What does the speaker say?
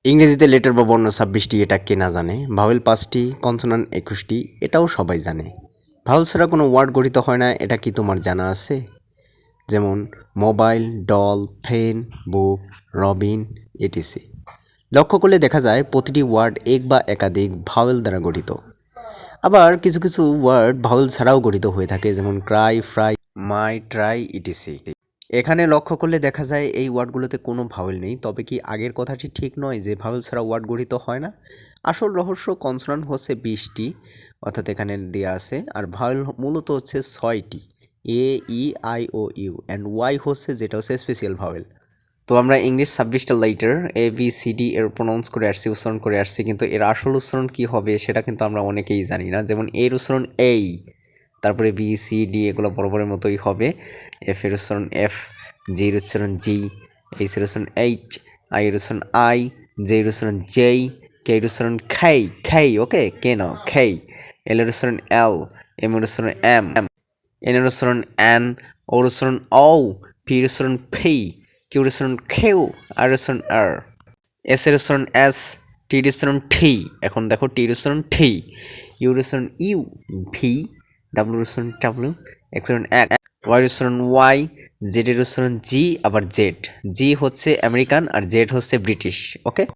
ইংরেজিতে লেটার বা বর্ণ 26টি, এটা কে না জানে। ভাওয়েল 5টি, কনসোনান্ট 21টি, এটাও সবাই জানে। ভাওয়েল ছাড়া কোনো ওয়ার্ড গঠিত হয় না, এটা কি তোমার জানা আছে? যেমন মোবাইল, ডল, ফেন, বুক, রবিন, ইটিসি। লক্ষ্য করলে দেখা যায় প্রতিটি ওয়ার্ড এক বা একাধিক ভাওয়েল দ্বারা গঠিত। আবার কিছু কিছু ওয়ার্ড ভাওয়েল ছাড়াও গঠিত হয়ে থাকে, যেমন ক্রাই, ফ্রাই, মাই, ট্রাই, ইটিসি। এখানে লক্ষ্য করলে দেখা যায় এই ওয়ার্ডগুলোতে কোনো ভাওয়েল নেই। তবে কি আগের কথাটি ঠিক নয় যে ভাওয়েল ছাড়া ওয়ার্ড গঠিত হয় না? আসল রহস্য, কনসোনান্ট হচ্ছে 20টি, অর্থাৎ এখানে দেওয়া আছে। আর ভাওয়েল মূলত হচ্ছে 6টি, A, E, I, O, U, and Y হচ্ছে যেটা হচ্ছে স্পেশাল ভাওয়েল। তো আমরা ইংলিশ 26টা letter A B C D এর প্রোনাউন্স করে আসছি, উচ্চারণ করে আসছি, কিন্তু এর আসল উচ্চারণ কী হবে সেটা কিন্তু আমরা অনেকেই জানি না। যেমন এর উচ্চারণ এই, তারপরে বি সি ডি এগুলো বরাবরের মতোই হবে। এফ এর উচ্চারণ এফ, জির উচ্চারণ জি, এইচ এর উচ্চারণ এইচ, আই এর উচ্চারণ আই, জে এর উচ্চারণ জেই, কে এর উচ্চারণ খেই খেই, ওকে কে নাও খেই, এল এর উচ্চারণ এল, এম এর উচ্চারণ এম, এন এর উচ্চারণ এন, ওর উচ্চারণ ও, পি এর উচ্চারণ ফি, কিউর উচ্চারণ খেউ, আর উচ্চারণ আর, এস এর উচ্চারণ এস, টির উচ্চারণ ঠি, এখন দেখো টির উচ্চারণ ঠি, ইউর উচ্চারণ ইউ, ভি, ডাব্লুর উচ্চারণ ডাব্লু, এক্স এর এক, ওয়াই উচ্চারণ ওয়াই, জেড এর উচ্চারণ জি, আবার জেড। জি হচ্ছে আমেরিকান আর জেড হচ্ছে ব্রিটিশ, ওকে।